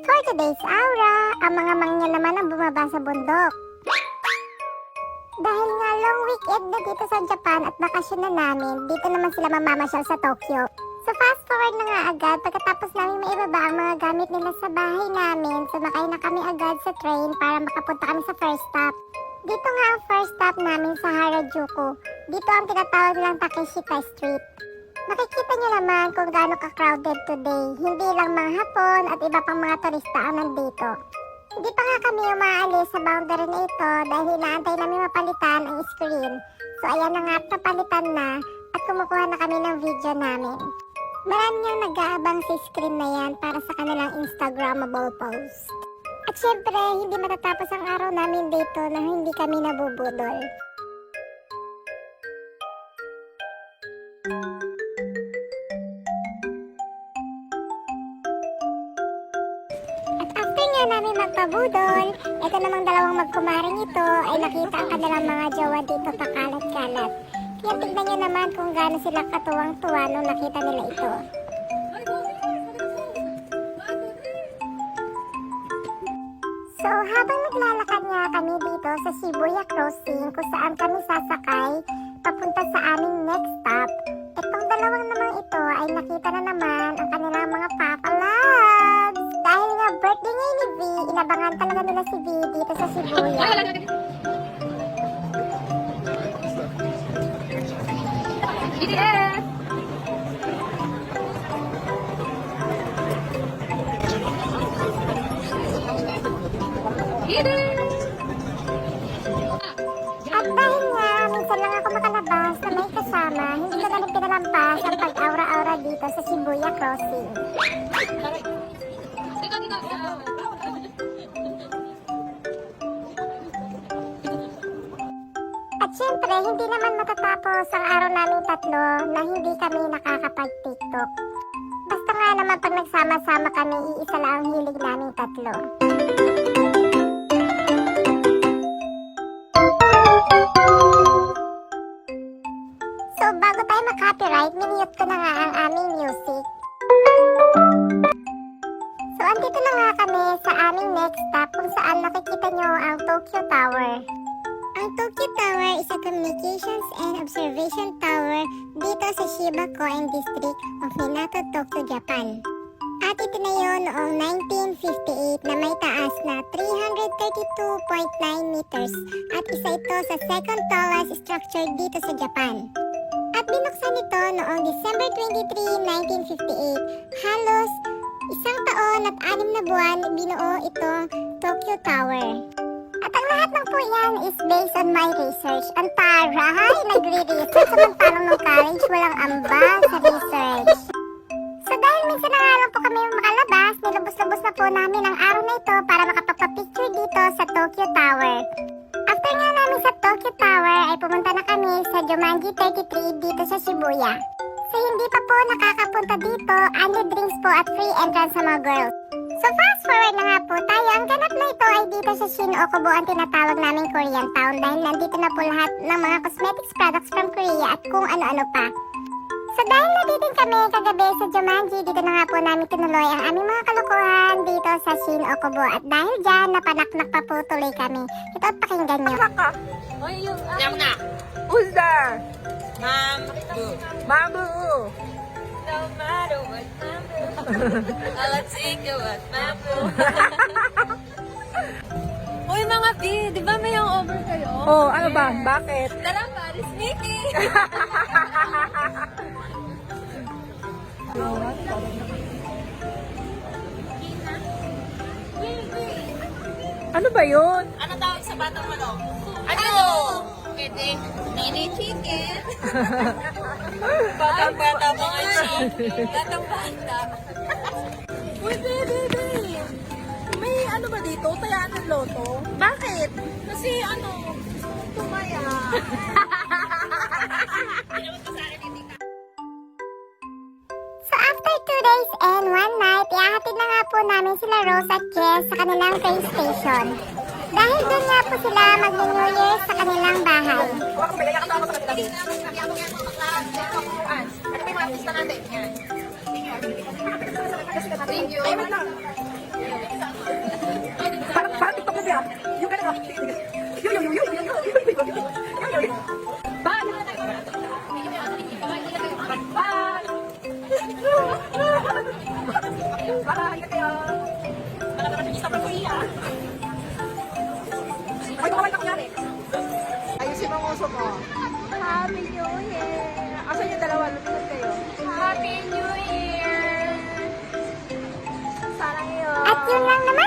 For today's aura, ang mga mangya naman ang bumaba sa bundok. Dahil nga long weekend na dito sa Japan at bakasyon na namin, dito naman sila mamamasyal sa Tokyo. So fast forward na nga agad, pagkatapos namin maibaba ang mga gamit nila sa bahay namin, sumakay na kami agad sa train para makapunta kami sa first stop. Dito nga ang first stop namin sa Harajuku. Dito ang tinatawag nilang Takeshita Street. Makikita niyo naman kung gaano ka-crowded today. Hindi lang mga Hapon at iba pang mga turista ang nandito. Hindi pa nga kami umaalis sa boundary na ito dahil inaantay namin mapalitan ang screen. So ayan na nga at napalitan na at kumukuha na kami ng video namin. Marami niyang nag-aabang sa screen na yan para sa kanilang Instagrammable post. At syempre, hindi matatapos ang araw namin dito na hindi kami nabubudol. At after nga namin magpabudol, ito namang dalawang magkumaring ito ay nakita ang kanilang mga jowa dito pakalat-kalat. Kaya tignan nyo naman kung gaano sila katuwang-tuwa nung nakita nila ito. So habang naglalakad nga kami dito sa Shibuya Crossing kung saan kami sasakay papunta sa aming next stop, itong dalawang naman ito ay nakita na naman ang kanilang mga Papa Loves. Dahil nga birthday ngayon ni V, inabangan talaga nila si V dito sa Shibuya. At dahil nga, minsan lang ako makalabas na may kasama, hindi ko na rin pinalampas ang pag-aura-aura dito sa Shibuya Crossing. At syempre, hindi naman matatapos ang araw namin tatlo na hindi kami nakakapag-TikTok. Basta nga naman pag nagsama-sama kami, iisa lang ang hilig namin tatlo. So bago tayo mag-copyright, minute ko na nga ang aming music. So andito na nga kami sa aming next stop kung saan nakikita nyo ang Tokyo Tower. Ang Tokyo Tower is a communications and observation tower dito sa Shibakoen District of Minato, Tokyo, Japan. At itinayo noong 1958 na may taas na 332.9 meters at isa ito sa second tallest structure dito sa Japan. At binuksan ito noong December 23, 1958. Halos isang taon at 6 na buwan binuo itong Tokyo Tower. At ang lahat ng po yan is based on my research. Ang taray, nagre-research. Samantalang ng college, walang ambag sa research. So dahil minsan na nga lang po kami makalabas, nilubos-lubos na po namin ang araw na ito para makapagpa-picture dito sa Tokyo Tower. After nga namin sa Tokyo Tower ay pumunta na kami sa Jomanji 33 dito sa Shibuya. So hindi pa po nakakapunta dito, only drinks po at free entrance sa mga girls. So fast forward na nga po tayo, ang ganap na ito ay dito sa Shin-Okubo ang tinatawag naming Korean Town dahil nandito na po lahat ng mga cosmetics products from Korea at kung ano-ano pa. So dahil nandito kami kagabi sa Jumanji, dito na nga po namin tinuloy ang aming mga kalokohan dito sa Shin-Okubo. At dahil dyan, napanaknak pa po tuloy kami. Ito at pakinggan nyo. Diyan na. Who's there? Mambu. Mabu. No matter what, Mambu. I'll take you what, Mambu. Uy mga B, di ba may over kayo? Oh, ano ba? Bakit? Tara, Paris Mickey. Ano ba yun? Ano tawag sa batang manok? Ano? Pwede. Mini chicken. Batang-bata mga chicken. Batang-bata. Uy, baby. May ano ba dito? Tayaan ng loto? Bakit? Kasi ano, tumaya. So after 2 days and 1 night, ihahatid na nga po namin sila Rose at Jess sa kanilang train station. Dahil doon nga po sila mag-New Year sa kanilang bahay. Thank you. Oh. Happy New Year! Asan yung dalawa? Luminod kayo. Happy New Year! Sana ngayon. At yun lang naman